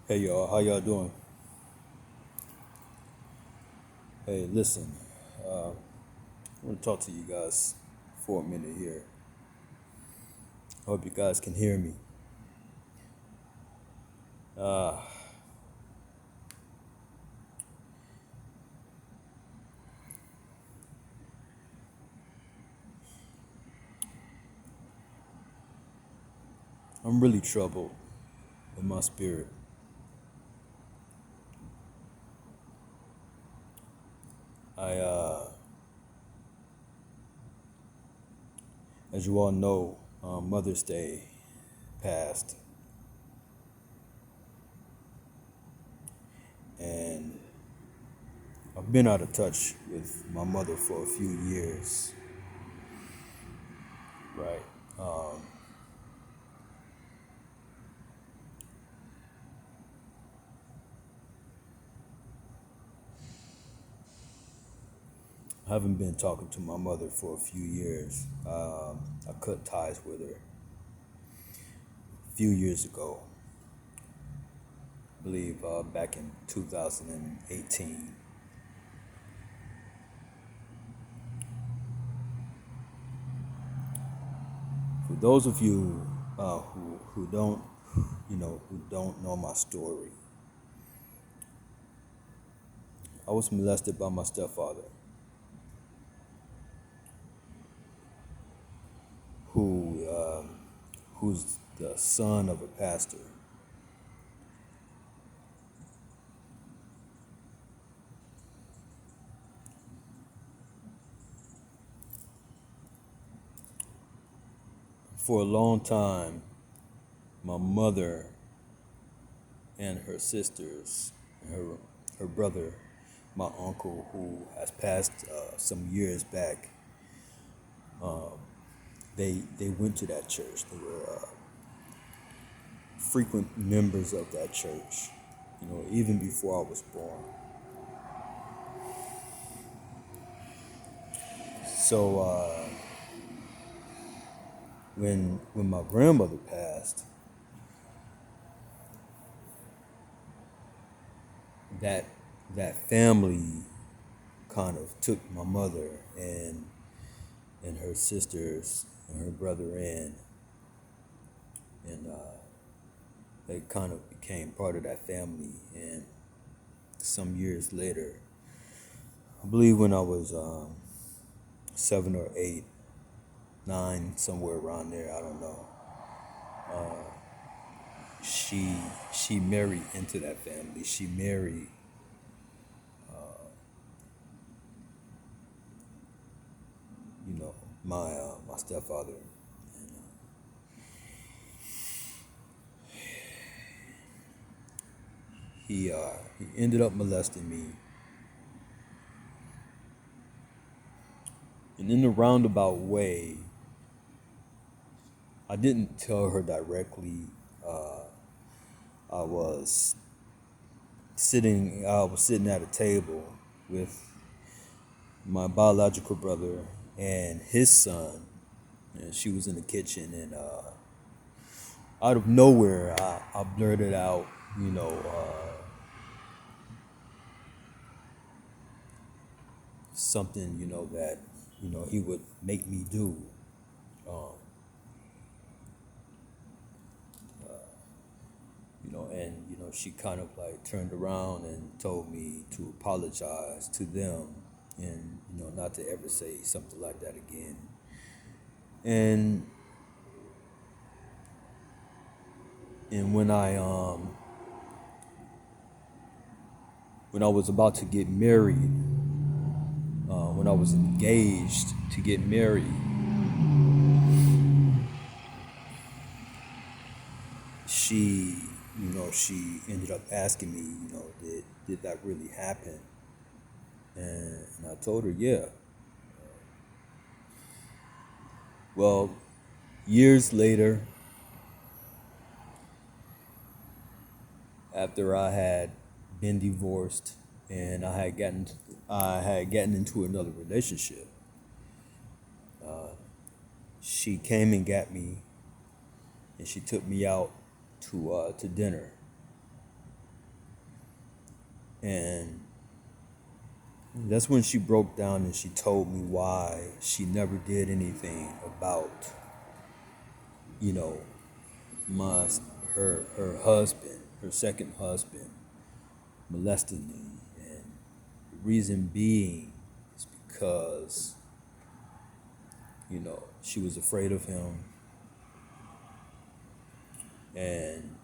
Hey y'all, how y'all doing? Hey, listen, I want to talk to you guys for a minute here. I hope you guys can hear me. Uh, I'm really troubled in my spirit. I, as you all know, Mother's Day passed, and I've been out of touch with my mother for a few years, right? Um, I haven't been talking to my mother for a few years. I cut ties with her a few years ago, I believe back in 2018. For those of you who don't, who don't know my story, I was molested by my stepfather, who who's the son of a pastor. For a long time, my mother and her sisters, her brother, my uncle, who has passed some years back, they went to that church. They were frequent members of that church. Even before I was born. So when my grandmother passed, that that family kind of took my mother and her sisters and her brother in, and they kind of became part of that family. And some years later, I believe when I was 7 or 8, 9, somewhere around there, I don't know. She married into that family. She married you know, my stepfather. And, he ended up molesting me, and in a roundabout way, I didn't tell her directly. Uh, I was sitting at a table with my biological brother and his son, and she was in the kitchen, and out of nowhere, I blurted out, something, that, he would make me do. Um, and she kind of like turned around and told me to apologize to them, and not to ever say something like that again. And when I was about to get married, when I was engaged to get married, she she ended up asking me, did that really happen? And I told her, yeah. Well, years later, after I had been divorced and I had gotten into another relationship, she came and got me, and she took me out to dinner. And that's when she broke down and she told me why she never did anything about, you know, my her husband, her second husband, molesting me. And the reason being is because, she was afraid of him, and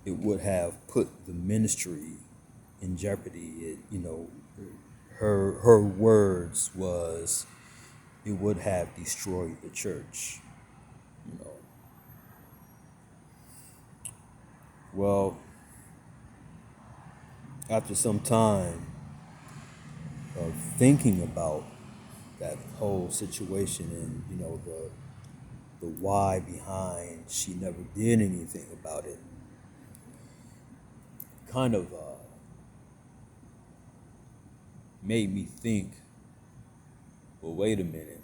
it would have put the ministry in jeopardy. Her words was, it would have destroyed the church. You know, well, after some time of thinking about that whole situation, and the why behind she never did anything about it, kind of made me think, well, wait a minute,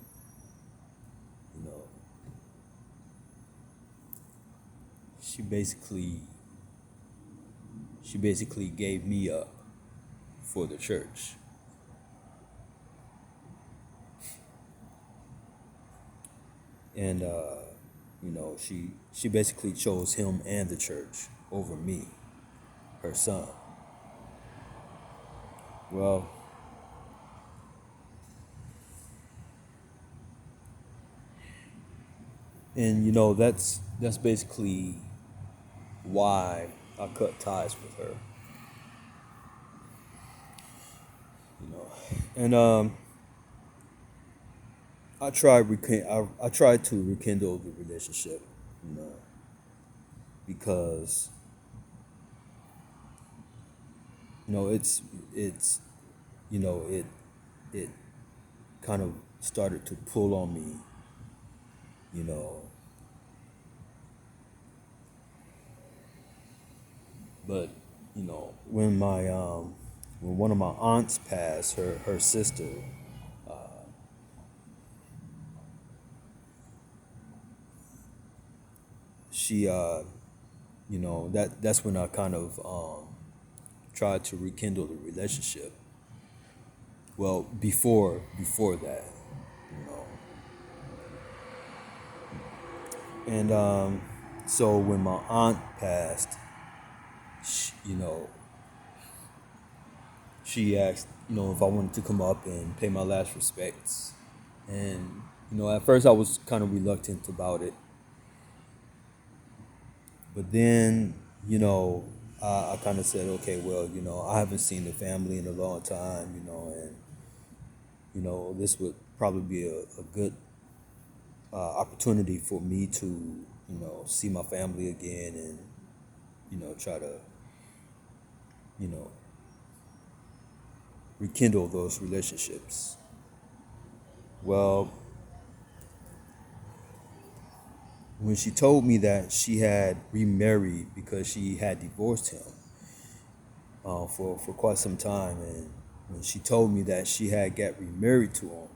you know, she basically gave me up for the church. And she basically chose him and the church over me, her son. Well, and that's basically why I cut ties with her. And I tried to rekindle the relationship, you know, because it's it kind of started to pull on me, you know. But when one of my aunts passed, her sister, she that's when I kind of tried to rekindle the relationship. Well, before that, you know. And so when my aunt passed, she asked, if I wanted to come up and pay my last respects. And at first I was kind of reluctant about it, but then I kind of said, okay, well, I haven't seen the family in a long time, and this would probably be a good opportunity for me to see my family again, and try to you know rekindle those relationships. Well, when she told me that she had remarried because she had divorced him for quite some time, and when she told me that she had got remarried to him,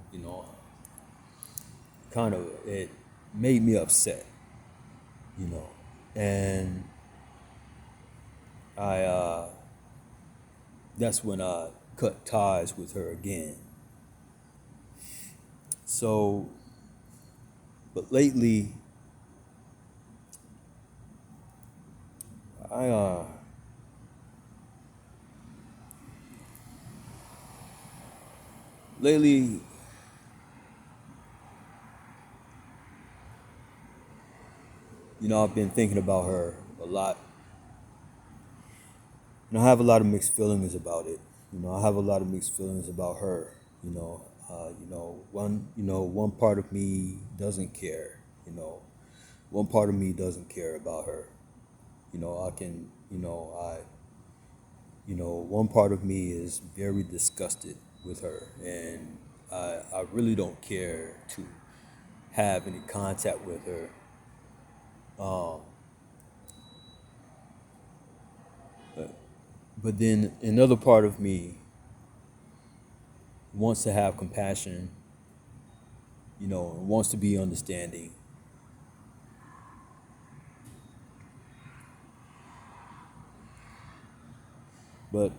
kind of it made me upset, you know, and I that's when I cut ties with her again. So, but lately, I lately I've been thinking about her a lot, and I have a lot of mixed feelings about it. I have a lot of mixed feelings about her. One part of me doesn't care. One part of me doesn't care about her. I can, one part of me is very disgusted with her, and I really don't care to have any contact with her. Um, but then another part of me wants to have compassion, and wants to be understanding. But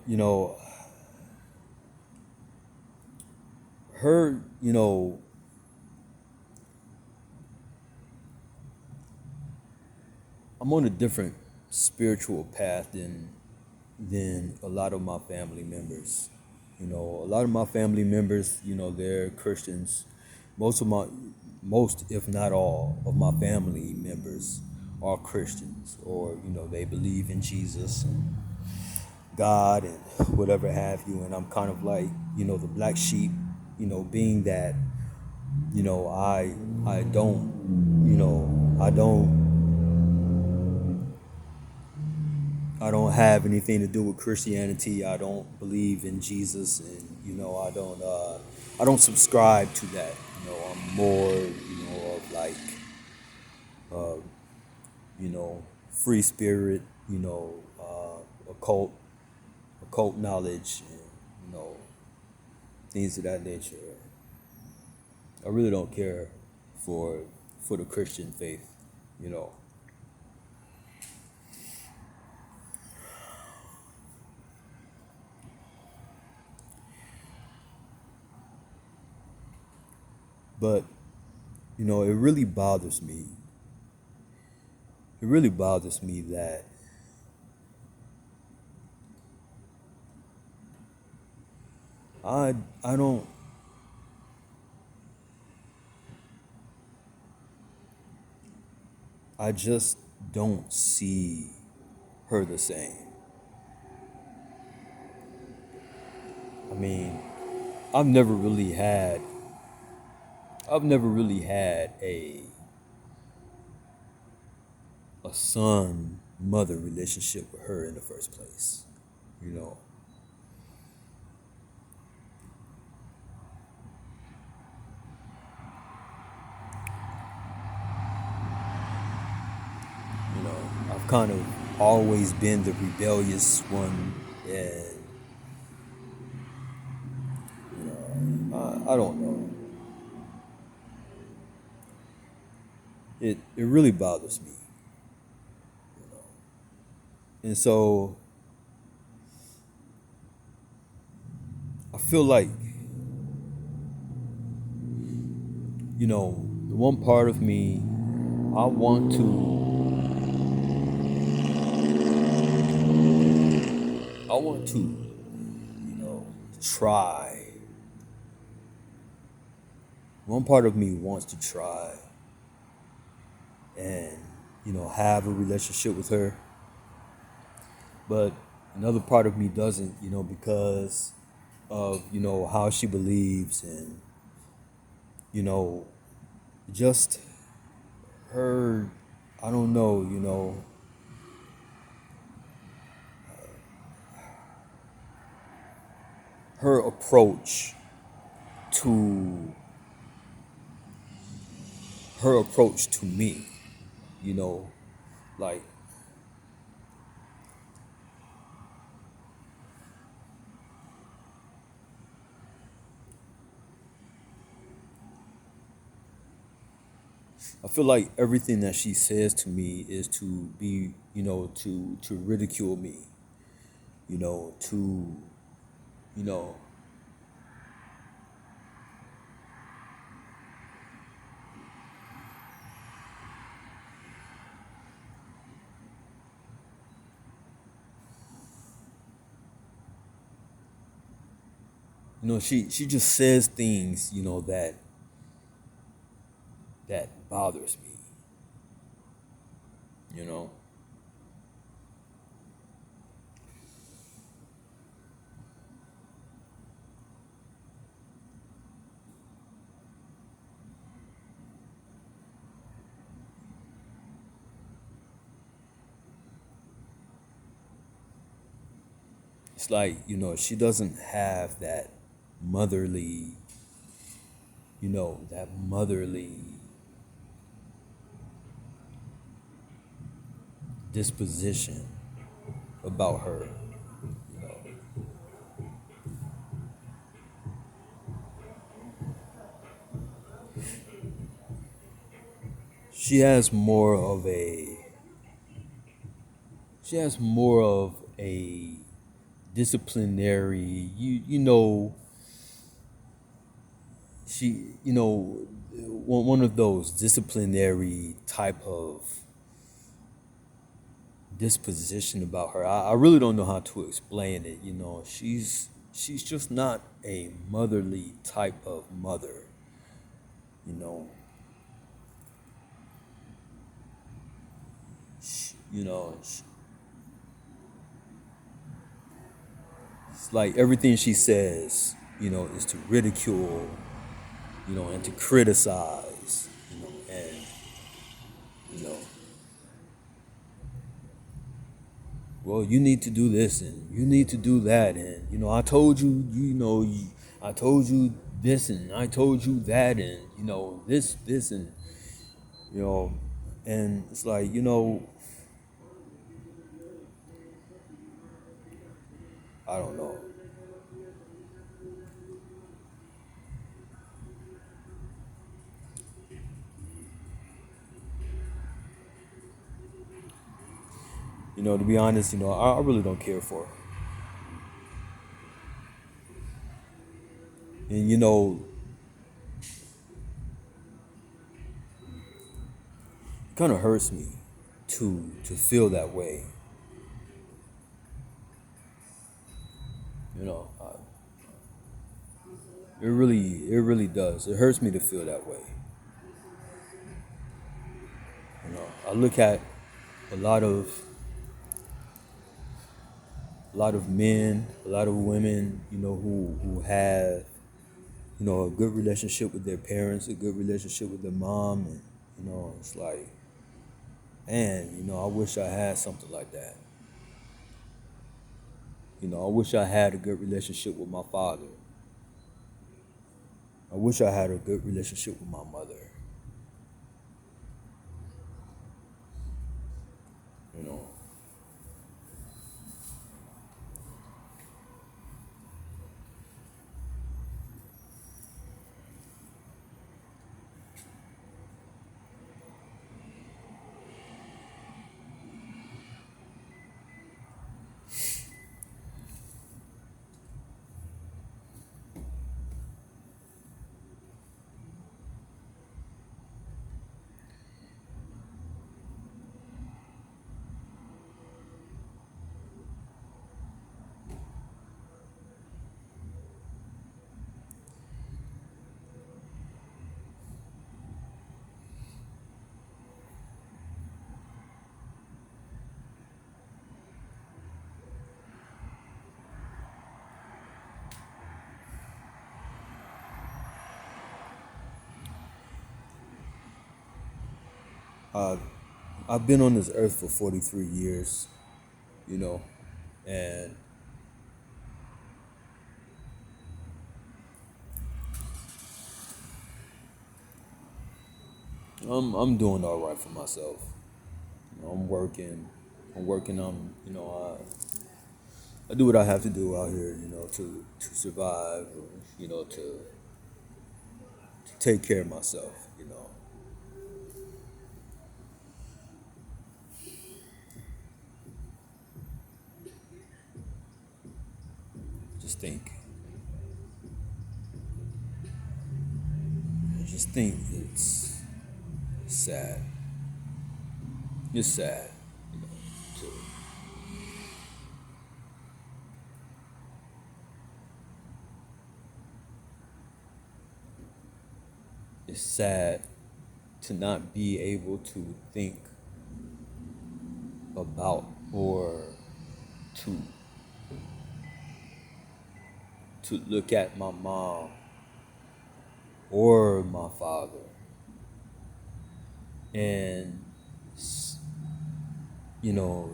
her, I'm on a different spiritual path than a lot of my family members. A lot of my family members, they're Christians. Most of my, most if not all of my family members are Christians, or they believe in Jesus and God and whatever have you. And I'm kind of like, the black sheep, being that, I don't, I don't have anything to do with Christianity. I don't believe in Jesus, and I don't subscribe to that. I'm more of like uh, free spirit, occult knowledge, and things of that nature. I really don't care for the Christian faith, you know. But it really bothers me. It really bothers me that I I don't I just don't see her the same. I mean, I've never really had I've never really had a son mother relationship with her in the first place. You know, I've kind of always been the rebellious one, and I don't know. It really bothers me, and so I feel like the one part of me I want to try. One part of me wants to try and have a relationship with her, but another part of me doesn't, because of how she believes, and you know just her, I don't know, her approach to me, you know like I feel like everything that she says to me is to be, to ridicule me, to you know she just says things, that bothers me, you know it's like, she doesn't have motherly that motherly disposition about her. you know she has more of a she has more of a disciplinary. You know, she, you know, one of those disciplinary type of disposition about her. I really don't know how to explain it. You know, she's just not a motherly type of mother. You know, you know, it's like everything she says, you know, is to ridicule, you know, and to criticize, you know, and you know, well, you need to do this and you need to do that, and you know, I told you, I told you this and I told you that, and you know, this, and you know, and it's like, I don't know. You know, to be honest, I really don't care for her. And it kind of hurts me to feel that way. You know, it really does. It hurts me to feel that way. You know, I look at a lot of a lot of men, a lot of women, who have, a good relationship with their parents, a good relationship with their mom, and it's like, man, I wish I had something like that. I wish I had a good relationship with my father. I wish I had a good relationship with my mother. You know, uh, I've been on this earth for 43 years. You know, and I'm doing all right for myself. I'm working. I'm working on. I do what I have to do out here. To survive. Or, to take care of myself. Just think. Just think. It's sad. It's sad. To, it's sad to not be able to think about or to to look at my mom or my father and you know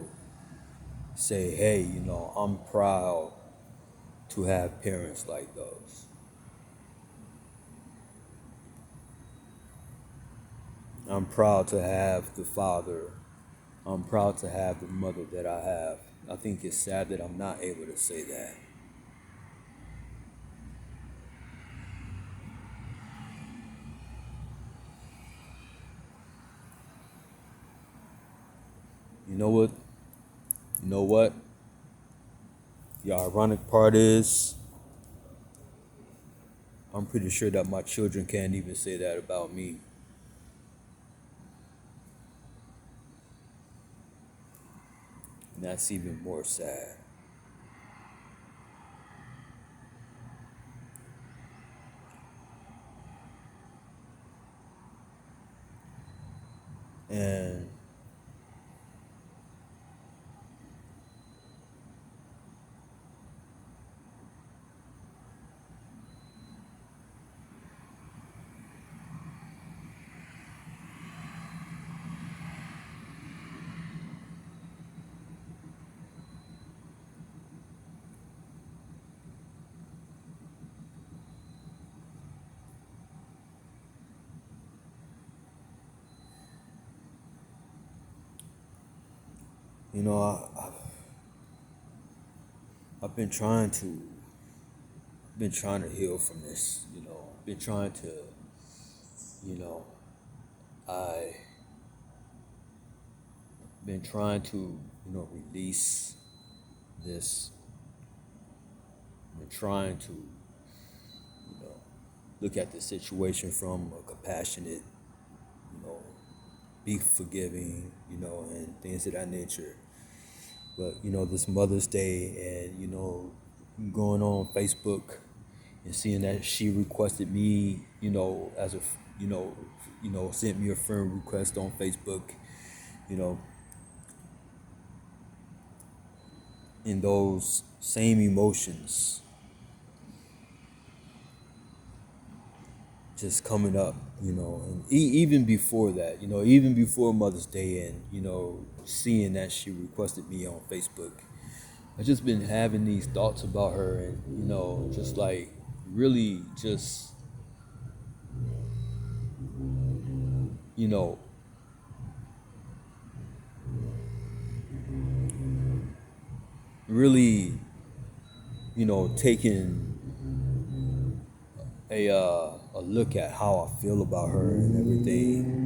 say, hey, I'm proud to have parents like those. I'm proud to have the father. I'm proud to have the mother that I have. I think it's sad that I'm not able to say that. You know what? You know what? The ironic part is, I'm pretty sure that my children can't even say that about me. And that's even more sad. And you know, I've been trying to heal from this. You know, I've been trying to, you know, I been trying to, release this. Been trying to, look at the situation from a compassionate, you know, be forgiving, and things of that nature. But this Mother's Day, and going on Facebook and seeing that she requested me, as a, sent me a friend request on Facebook, you know, in those same emotions just coming up, and even before that, even before Mother's Day, and seeing that she requested me on Facebook, I just been having these thoughts about her, and just like really just you know really taking a look at how I feel about her and everything.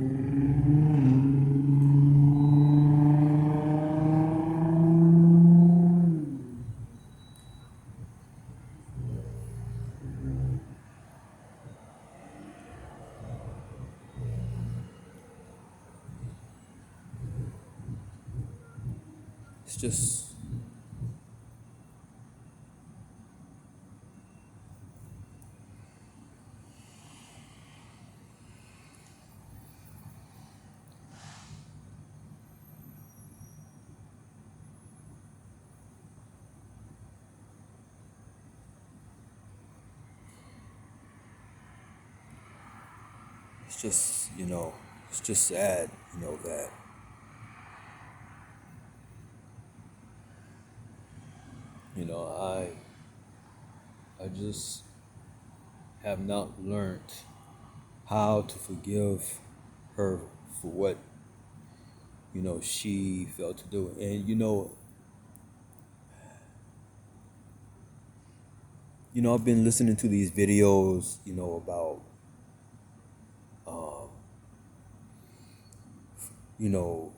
It's just it's just it's just sad, that you know I I just have not learned how to forgive her for what she failed to do. And I've been listening to these videos, about um, you know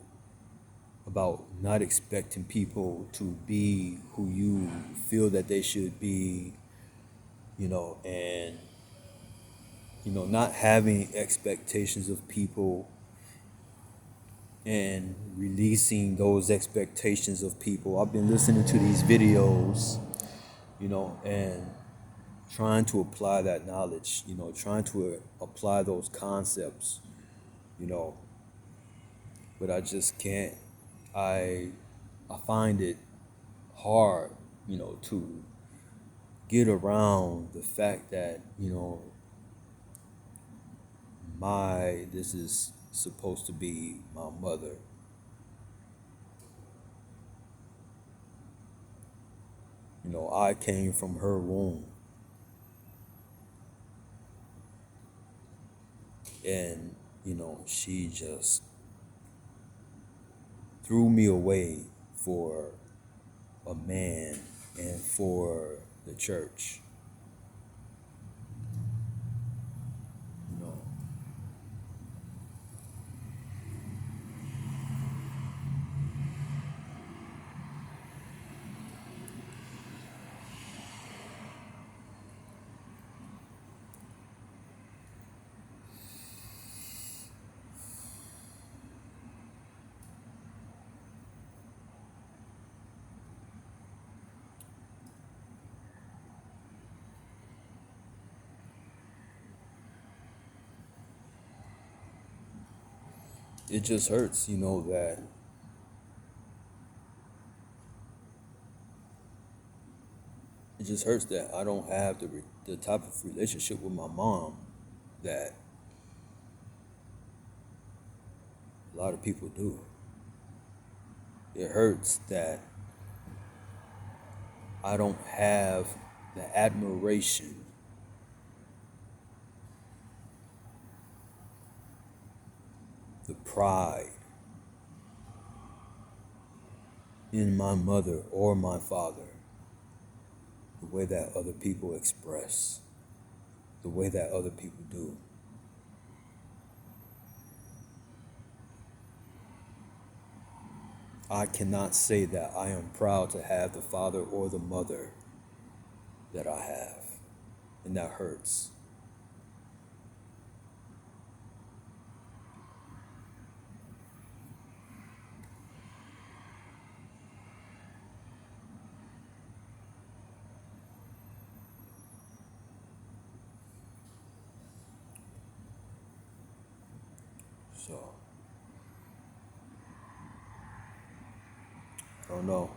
about not expecting people to be who you feel that they should be, and not having expectations of people, and releasing those expectations of people. I've been listening to these videos, and trying to apply that knowledge, trying to apply those concepts, you know, but I just can't. I I find it hard, to get around the fact that, this is supposed to be my mother. I came from her womb, and she just threw me away for a man and for the church. You know, it just hurts, that it just hurts that I don't have the type of relationship with my mom that a lot of people do. It hurts that I don't have the admiration, the pride in my mother or my father, the way that other people express, the way that other people do. I cannot say that I am proud to have the father or the mother that I have, and that hurts. So, I don't know.